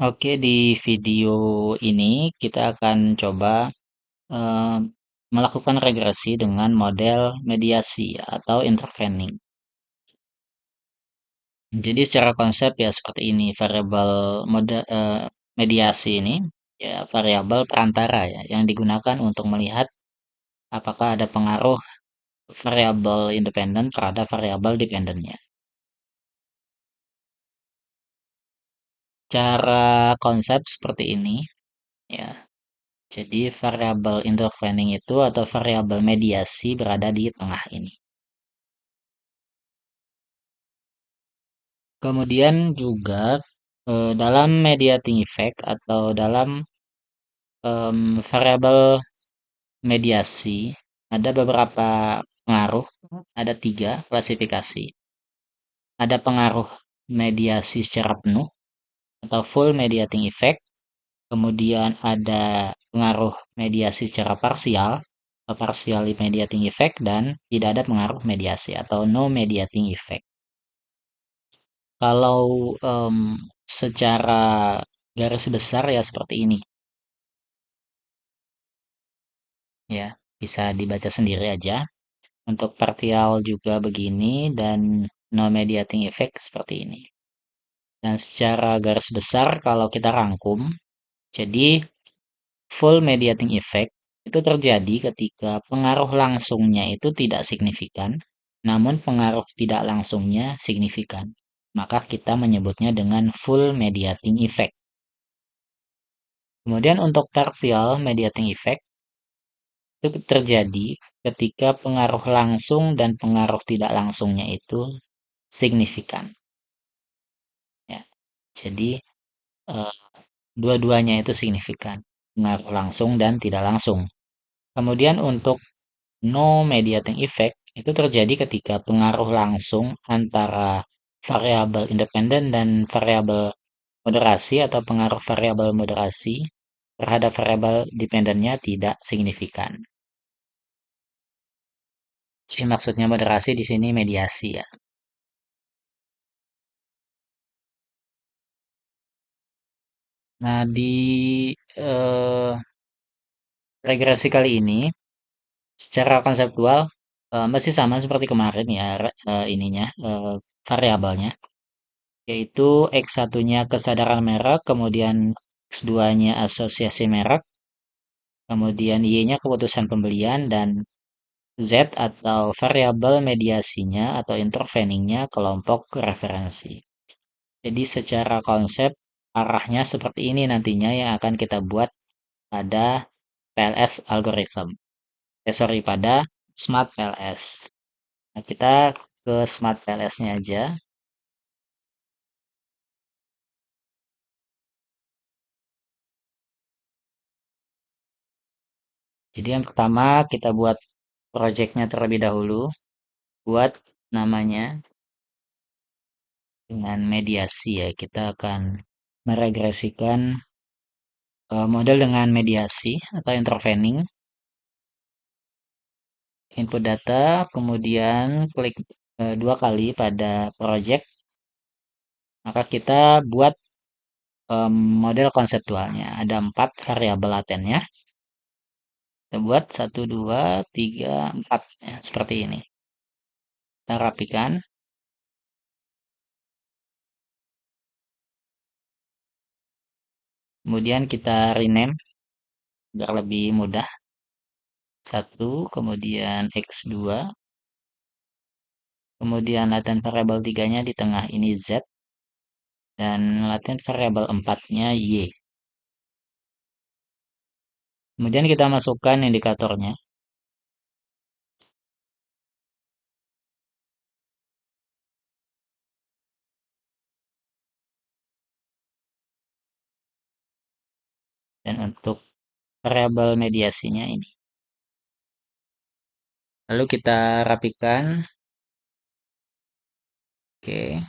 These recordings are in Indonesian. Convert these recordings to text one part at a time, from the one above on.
Oke, di video ini kita akan coba eh, melakukan regresi dengan model mediasi atau intervening. Jadi secara konsep ya seperti ini, variabel mediasi ini ya variabel perantara ya yang digunakan untuk melihat apakah ada pengaruh variabel independen terhadap variabel dependennya. Cara konsep seperti ini ya. Jadi variabel intervening itu atau variabel mediasi berada di tengah ini. Kemudian juga dalam mediating effect atau dalam variabel mediasi ada beberapa pengaruh, ada tiga klasifikasi. Ada pengaruh mediasi secara penuh atau full mediating effect. Kemudian ada pengaruh mediasi secara parsial atau partial mediating effect dan tidak ada pengaruh mediasi atau no mediating effect. Kalau secara garis besar ya seperti ini, ya bisa dibaca sendiri aja. Untuk partial juga begini dan no mediating effect seperti ini. Dan secara garis besar kalau kita rangkum, jadi full mediating effect itu terjadi ketika pengaruh langsungnya itu tidak signifikan, namun pengaruh tidak langsungnya signifikan. Maka kita menyebutnya dengan full mediating effect. Kemudian untuk partial mediating effect itu terjadi ketika pengaruh langsung dan pengaruh tidak langsungnya itu signifikan. Ya. Jadi eh, dua-duanya itu signifikan, pengaruh langsung dan tidak langsung. Kemudian untuk no mediating effect itu terjadi ketika pengaruh langsung antara variabel independen dan variabel moderasi atau pengaruh variabel moderasi terhadap variabel dependennya tidak signifikan. Jadi maksudnya moderasi di sini mediasi ya. Nah, di eh, regresi kali ini secara konseptual masih sama seperti kemarin ya ininya variabelnya yaitu X1-nya kesadaran merek, kemudian X2-nya asosiasi merek, kemudian Y-nya keputusan pembelian dan Z atau variabel mediasinya atau interveningnya kelompok referensi. Jadi secara konsep arahnya seperti ini nantinya yang akan kita buat pada PLS algorithm. Sorry, pada Smart PLS. Nah, kita ke Smart PLS-nya aja. Jadi yang pertama kita buat projectnya terlebih dahulu. Buat namanya dengan mediasi ya. Kita akan meregresikan model dengan mediasi atau intervening. Input data, kemudian klik dua kali pada project. Maka kita buat model konseptualnya. Ada 4 variabel latennya. Kita buat 1, 2, 3, 4. Ya, seperti ini. Kita rapikan. Kemudian kita rename biar lebih mudah. Satu, kemudian X2, kemudian latent variable 3-nya di tengah ini Z, dan latent variable 4-nya Y. Kemudian kita masukkan indikatornya. Dan untuk variabel mediasinya ini. Lalu kita rapikan. Oke.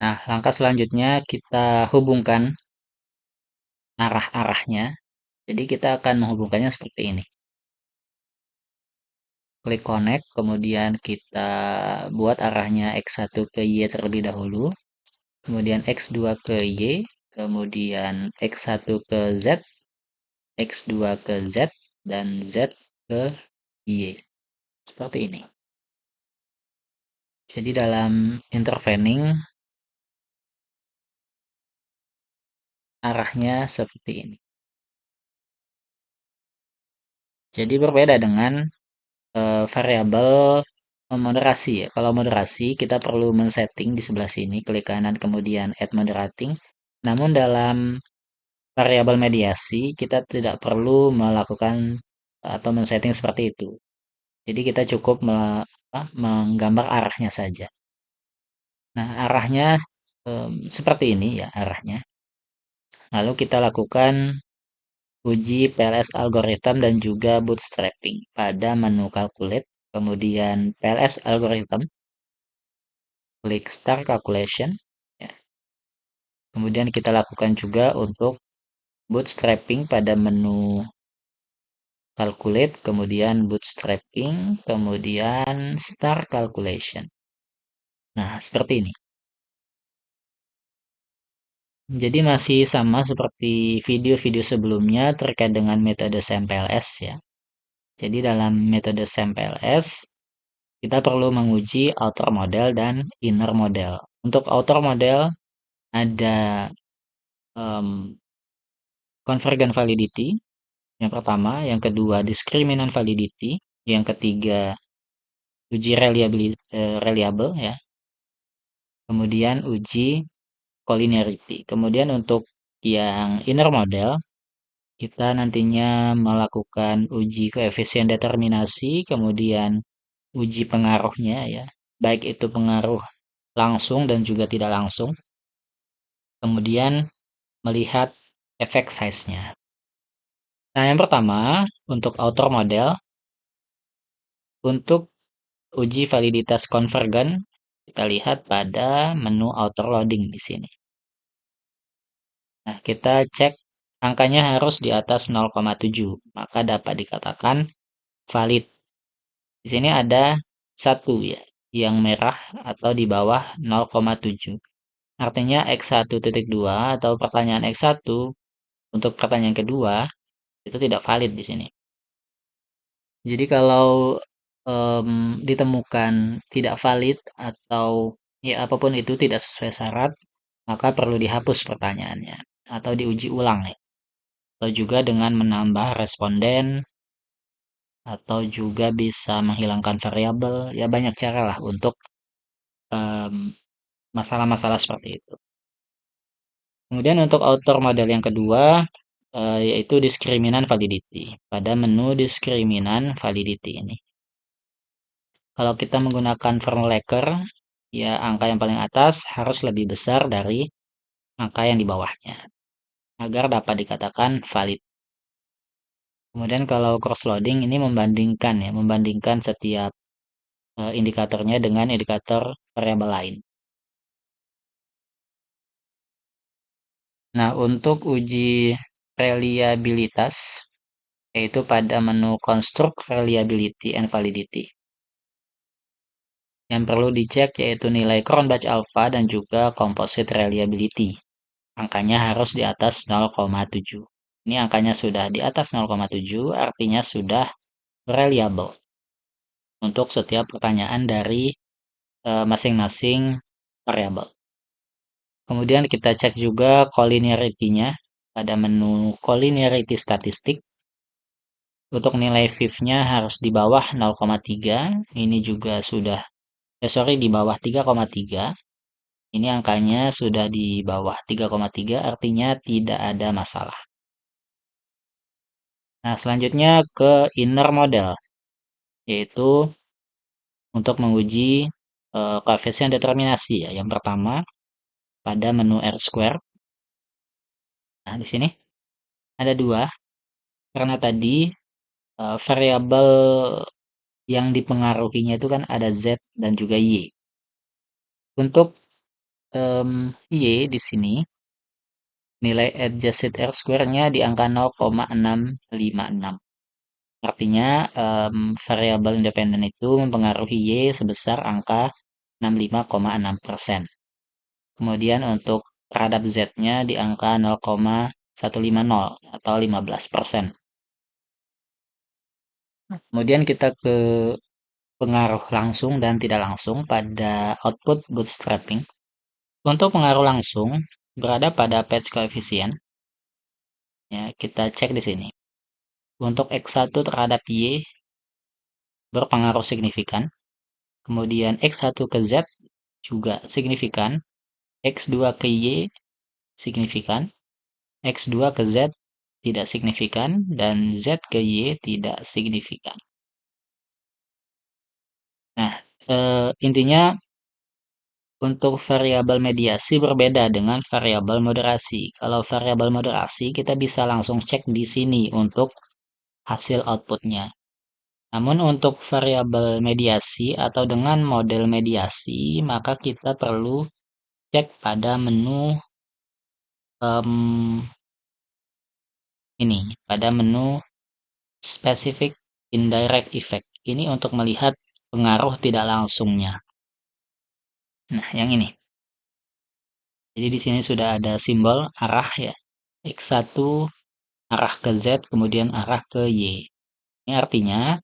Nah, langkah selanjutnya kita hubungkan arah-arahnya. Jadi kita akan menghubungkannya seperti ini. klik connect, kemudian kita buat arahnya X1 ke Y terlebih dahulu, kemudian X2 ke Y, kemudian X1 ke Z, X2 ke Z, dan Z ke Y. Seperti ini. Jadi dalam intervening, arahnya seperti ini. Jadi berbeda dengan variabel moderasi ya. Kalau moderasi kita perlu men-setting di sebelah sini, klik kanan kemudian add moderating. Namun dalam variabel mediasi kita tidak perlu melakukan atau men-setting seperti itu. Jadi kita cukup menggambar arahnya saja. Nah, arahnya seperti ini ya arahnya. Lalu kita lakukan uji PLS algorithm dan juga bootstrapping pada menu calculate, kemudian PLS algorithm, klik start calculation, ya. Kemudian kita lakukan juga untuk bootstrapping pada menu calculate, kemudian bootstrapping, kemudian start calculation. Nah, seperti ini. Jadi masih sama seperti video-video sebelumnya terkait dengan metode SAMPLS ya. Jadi dalam metode SAMPLS, kita perlu menguji outer model dan inner model. Untuk outer model ada convergent validity, yang pertama, yang kedua discriminant validity, yang ketiga uji reliable ya, kemudian uji collinearity. Kemudian untuk yang inner model, kita nantinya melakukan uji koefisien determinasi, kemudian uji pengaruhnya ya, baik itu pengaruh langsung dan juga tidak langsung. Kemudian melihat efek size-nya. Nah, yang pertama, untuk outer model, untuk uji validitas konvergen, kita lihat pada menu outer loading di sini. Nah, kita cek angkanya harus di atas 0,7, maka dapat dikatakan valid. Di sini ada satu ya, yang merah atau di bawah 0,7. Artinya X1.2 atau pertanyaan X1 untuk pertanyaan kedua itu tidak valid di sini. Jadi kalau ditemukan tidak valid atau ya apapun itu tidak sesuai syarat, maka perlu dihapus pertanyaannya atau diuji ulang ya. Atau juga dengan menambah responden atau juga bisa menghilangkan variabel. Ya banyak cara lah untuk masalah-masalah seperti itu. Kemudian untuk outer model yang kedua yaitu diskriminan validity. Pada menu diskriminan validity ini. Kalau kita menggunakan formulaker, ya angka yang paling atas harus lebih besar dari angka yang di bawahnya, agar dapat dikatakan valid. Kemudian kalau cross-loading ini membandingkan setiap indikatornya dengan indikator variabel lain. Nah, untuk uji reliabilitas, yaitu pada menu construct reliability and validity. Yang perlu dicek yaitu nilai Cronbach alpha dan juga composite reliability. Angkanya harus di atas 0,7. Ini angkanya sudah di atas 0,7, artinya sudah reliable untuk setiap pertanyaan dari masing-masing variabel. Kemudian kita cek juga collinearity-nya pada menu collinearity statistik. Untuk nilai VIF-nya harus di bawah 0,3. Ini juga sudah, di bawah 3,3. Ini angkanya sudah di bawah 3,3, artinya tidak ada masalah. Nah, selanjutnya ke inner model, yaitu untuk menguji koefisien determinasi ya. Yang pertama pada menu R square. Nah, di sini ada dua, karena tadi variabel yang dipengaruhinya itu kan ada Z dan juga Y. Untuk Y di sini nilai adjusted R square-nya di angka 0,656. Artinya, variabel independen itu mempengaruhi Y sebesar angka 65,6%. Kemudian untuk terhadap Z-nya di angka 0,150 atau 15%. Kemudian kita ke pengaruh langsung dan tidak langsung pada output bootstrapping. Untuk pengaruh langsung berada pada patch coefficient. Ya, kita cek di sini. Untuk X1 terhadap Y berpengaruh signifikan. Kemudian X1 ke Z juga signifikan. X2 ke Y signifikan. X2 ke Z tidak signifikan dan Z ke Y tidak signifikan. Nah, intinya untuk variabel mediasi berbeda dengan variabel moderasi. Kalau variabel moderasi kita bisa langsung cek di sini untuk hasil outputnya. Namun untuk variabel mediasi atau dengan model mediasi, maka kita perlu cek pada menu ini, pada menu specific indirect effect. Ini untuk melihat pengaruh tidak langsungnya. Nah, yang ini. Jadi di sini sudah ada simbol arah ya. X1 arah ke Z, kemudian arah ke Y. Ini artinya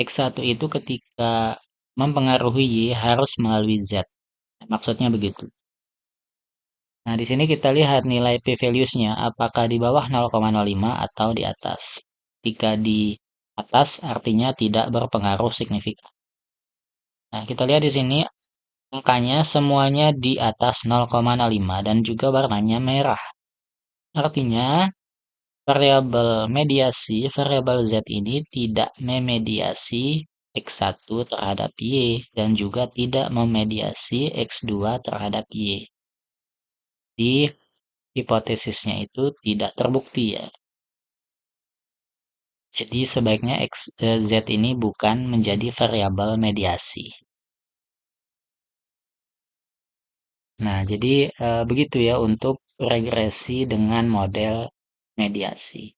X1 itu ketika mempengaruhi Y harus melalui Z. Maksudnya begitu. Nah, di sini kita lihat nilai p-values-nya apakah di bawah 0,05 atau di atas. Jika di atas artinya tidak berpengaruh signifikan. Nah, kita lihat di sini angkanya semuanya di atas 0,05 dan juga warnanya merah. Artinya variabel mediasi, variabel Z ini tidak memediasi X1 terhadap Y dan juga tidak memediasi X2 terhadap Y. Di hipotesisnya itu tidak terbukti ya. Jadi sebaiknya Z ini bukan menjadi variabel mediasi. Nah, jadi begitu ya untuk regresi dengan model mediasi.